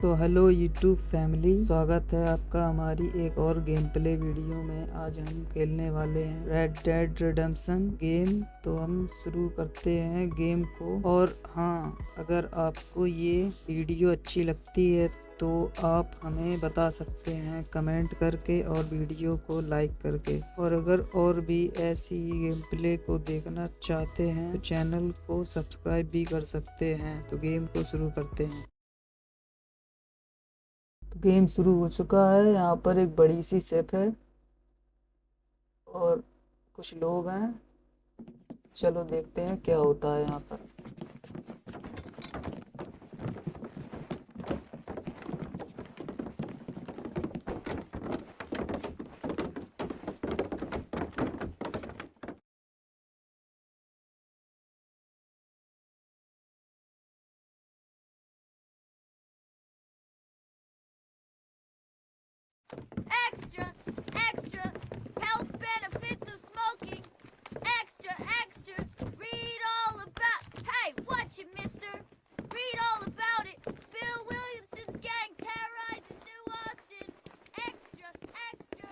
तो hello YouTube family, स्वागत है आपका हमारी एक और गेम प्ले वीडियो में। आज हम खेलने वाले हैं रेड डेड रिडेम्पशन गेम। तो हम शुरू करते हैं गेम को। और हाँ, अगर आपको ये वीडियो अच्छी लगती है तो आप हमें बता सकते हैं कमेंट करके और वीडियो को लाइक करके। और अगर और भी ऐसी गेम प्ले को देखना चाहते हैं तो चैनल को सब्सक्राइब भी कर सकते हैं। तो गेम को शुरू करते हैं। तो गेम शुरू हो चुका है। यहाँ पर एक बड़ी सी शिप है और कुछ लोग हैं। चलो देखते हैं क्या होता है यहाँ पर। Extra, extra, health benefits of smoking. Extra, extra, read all about. Hey, watch it, mister. Read all about it. Bill Williamson's gang terrorizing New Austin. Extra, extra.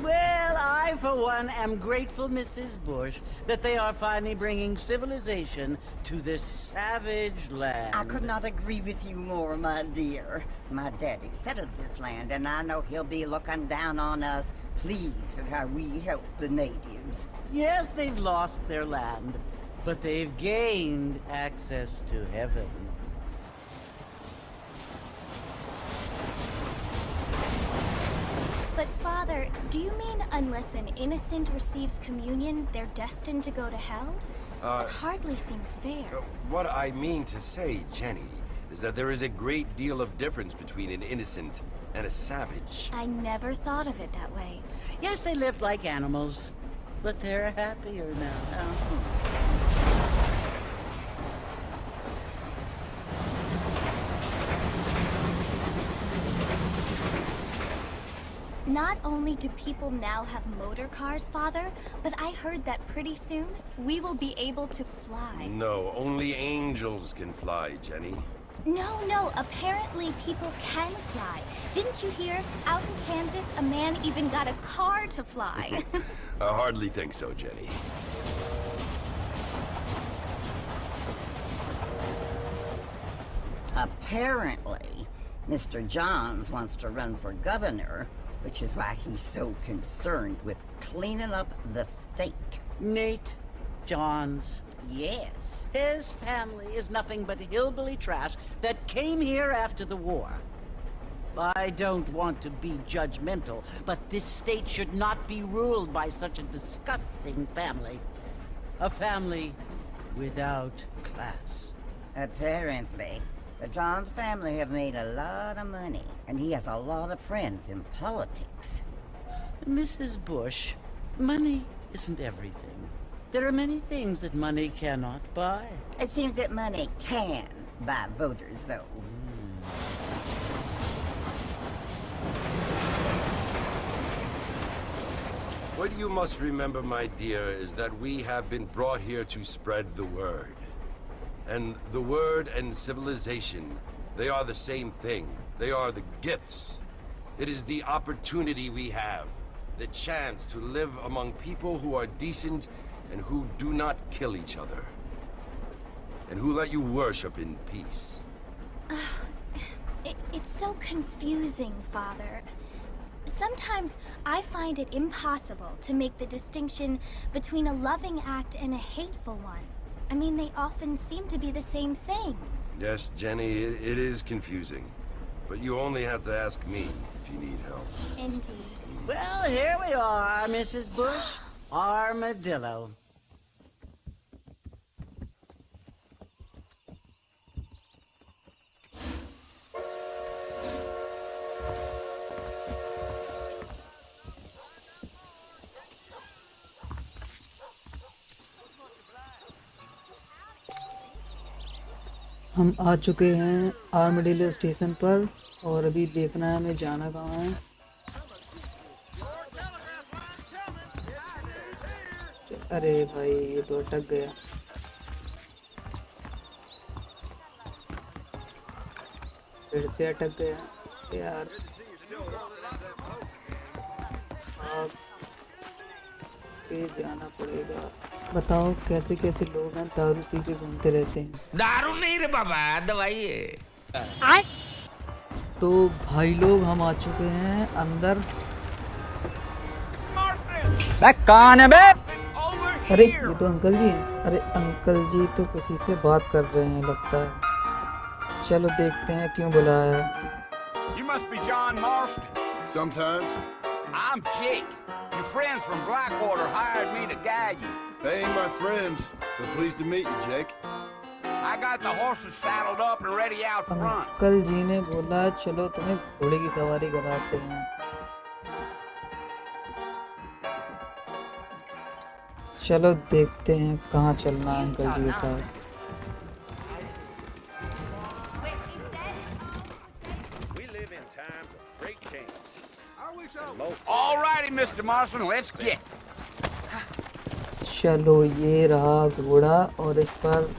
Well, I, for one, am grateful, Mrs. Bush, that they are finally bringing civilization to this savage land. I could not agree with you more, my dear. My daddy settled this land, and I know he'll be looking down on us, pleased at how we help the natives. Yes, they've lost their land, but they've gained access to heaven. But Father, do you mean unless an innocent receives communion, they're destined to go to hell? That hardly seems fair. What I mean to say, Jenny, is that there is a great deal of difference between an innocent and a savage. I never thought of it that way. Yes, they lived like animals, but they're happier now. Not only do people now have motor cars, Father, but I heard that pretty soon we will be able to fly. No, only angels can fly, Jenny. No, apparently people can fly. Didn't you hear? Out in Kansas, a man even got a car to fly. I hardly think so, Jenny. Apparently, Mr. Johns wants to run for governor, which is why he's so concerned with cleaning up the state. Nate Johns. Yes. His family is nothing but hillbilly trash that came here after the war. I don't want to be judgmental, but this state should not be ruled by such a disgusting family. A family without class. Apparently. The Johns family have made a lot of money, and he has a lot of friends in politics. Mrs. Bush, money isn't everything. There are many things that money cannot buy. It seems that money can buy voters, though. What you must remember, my dear, is that we have been brought here to spread the word. And the word and civilization They are the same thing. They are the gifts. It is the opportunity we have, the chance to live among people who are decent and who do not kill each other. And who let you worship in peace. It's so confusing, Father. Sometimes I find it impossible to make the distinction between a loving act and a hateful one. I mean, they often seem to be the same thing. Yes, Jenny, it is confusing. But you only have to ask me if you need help. Indeed. Well, here we are, Mrs. Bush. Armadillo. हम आ चुके हैं armadillo station पर और अभी देखना है हमें जाना कहाँ है। अरे भाई ये तो अटक गया। फिर से अटक गया यार। अब के जाना पड़ेगा। बताओ कैसे कैसे लोग हैं दारू पी के घूमते रहते हैं। दारू नहीं रे बाबा, दवाई है। तो भाई लोग हम आ चुके हैं अंदर। कौन है बे? अरे ये तो अंकल जी हैं। अरे अंकल जी तो किसी से बात कर रहे हैं लगता है। चलो देखते हैं क्यों बुलाया है। You must be John Marston. Sometimes. I'm Jake. Your friends from Blackwater hired me to guide you. They ain't my friends, but pleased to meet you, Jake. I got the horses saddled up and ready out front. Uncle ji ने बोला चलो तुम्हें घोड़े की सवारी कराते हैं। चलो देखते हैं कहाँ चलना है अंकल जी के साथ। All righty, Mr. Marston, let's get. चलो ये रहा घोड़ा और इस पर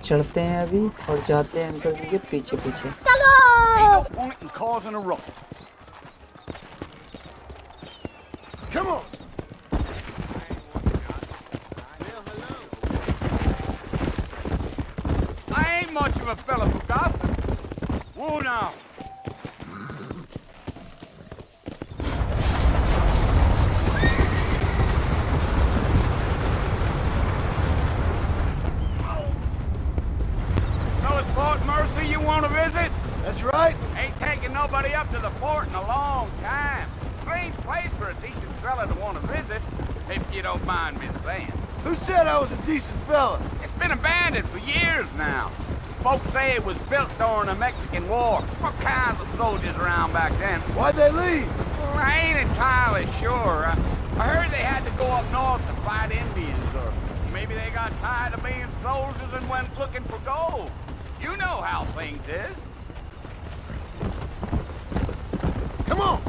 चढ़ते हैं अभी और जाते हैं अंकल जी के पीछे पीछे। Ain't no point in causing a ruckus. Come on! I ain't much of a fella for gossip. Whoa now. So it's Fort Mercy you want to visit? That's right. Ain't taking nobody up to the fort in a long time. Strange place for a decent fella to want to visit, if you don't mind me saying. Who said I was a decent fella? It's been abandoned for years now. Folks say it was built during the Mexican War. What kinds of soldiers around back then? Why'd they leave? Well, I ain't entirely sure. I heard they had to go up north to fight Indians, or maybe they got tired of being soldiers and went looking for gold. You know how things is. Come on!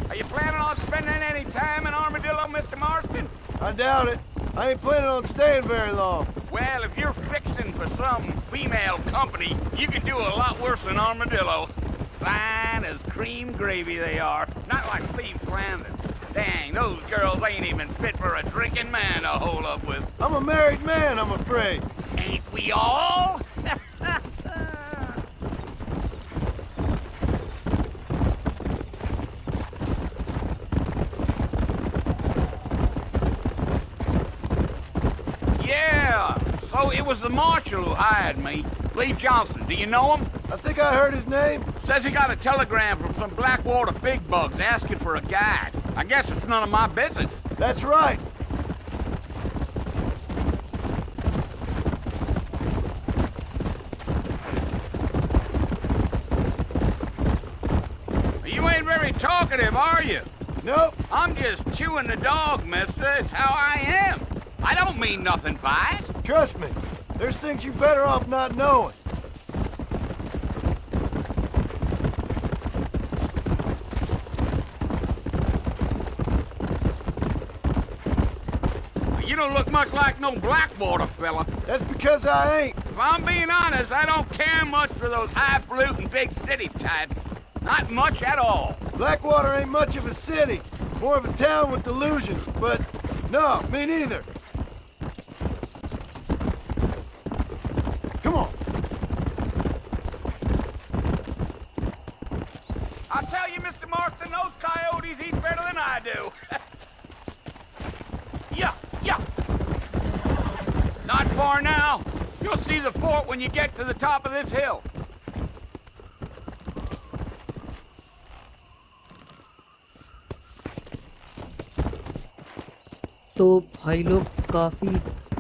Are you planning on spending any time in Armadillo, Mr. Marston? I doubt it. I ain't planning on staying very long. Well, if you're fixing for some female company, you can do a lot worse than Armadillo. Fine as cream gravy they are. Not like Steve's Landing. Dang, those girls ain't even fit for a drinking man to hold up with. I'm a married man, I'm afraid. Ain't we all? Yeah, so it was the marshal who hired me. Lee Johnson, do you know him? I think I heard his name. Says he got a telegram from some Blackwater big bugs asking for a guide. I guess it's none of my business. That's right. You ain't very talkative, are you? Nope. I'm just chewing the dog, mister. It's how I am. I don't mean nothing by it. Trust me. There's things you better off not knowing. You don't look much like no Blackwater fella. That's because I ain't. If I'm being honest, I don't care much for those highfalutin big city types. Not much at all. Blackwater ain't much of a city. More of a town with delusions, but no, me neither. Come on. I'll tell you, Mr. Marston, those coyotes eat better than I do. Yeah. Not far now. You'll see the fort when you get to the top of this hill. तो भाई लोग काफी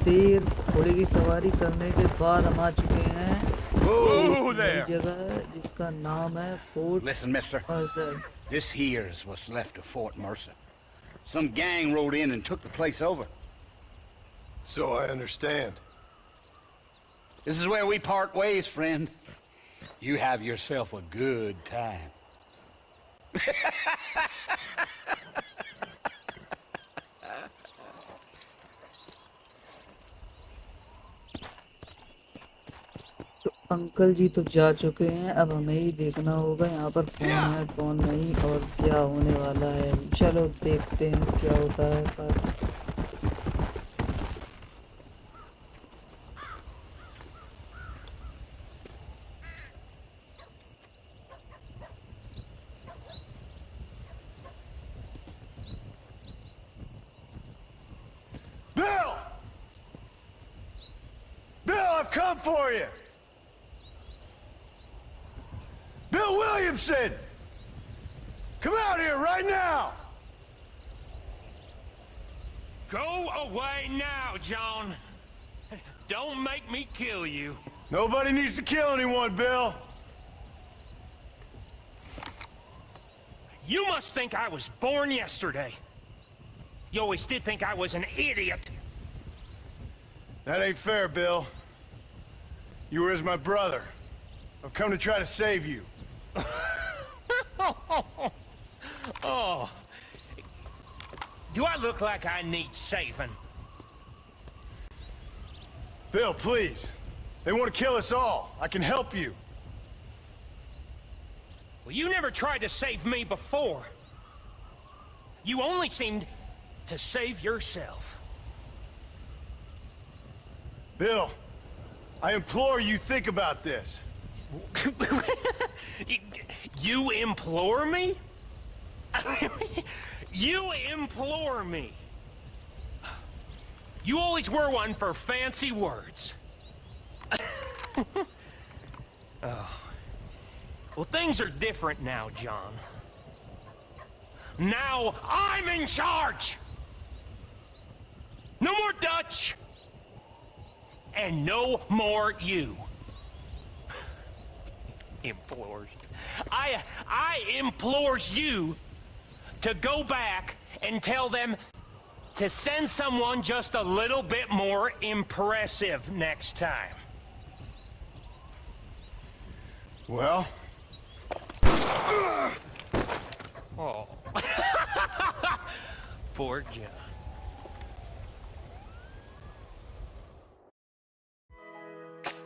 देर घोड़े की सवारी करने के बाद हम आ चुके हैं एक नई जगह है जिसका नाम है fort Listen, mister. Mercer. This here is what's left of Fort Mercer. Some gang rode in and took the place over. So I understand. This is where we part ways, friend. You have yourself a good time. तो uncle जी तो जा चुके हैं, अब हमें ही देखना होगा यहाँ पर कौन है कौन नहीं और क्या होने वाला है। चलो देखते हैं क्या होता है पर। Bill, I've come for you. Bill Williamson! Come out here right now! Go away now, John. Don't make me kill you. Nobody needs to kill anyone, Bill. You must think I was born yesterday. You always did think I was an idiot. That ain't fair, Bill. You were as my brother. I've come to try to save you. Oh. Do I look like I need saving? Bill, please. They want to kill us all. I can help you. Well, you never tried to save me before. You only seemed to save yourself. Bill, I implore you, think about this. You implore me? You implore me? You always were one for fancy words. Oh. Well, things are different now, John. Now I'm in charge! No more Dutch! And no more you. Implores. I implores you to go back and tell them to send someone just a little bit more impressive next time. Well? Oh. Poor John.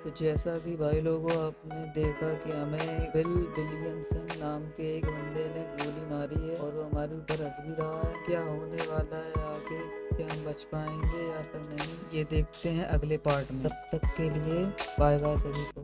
तो जैसा कि भाई लोगों आपने देखा कि हमें bill Williamson नाम के एक बंदे ने गोली मारी है और वो हमारे ऊपर हंस भी रहा है। क्या होने वाला है आगे, क्या हम बच पाएंगे या फिर नहीं, ये देखते हैं अगले पार्ट में। तब तक के लिए बाय बाय सभी को।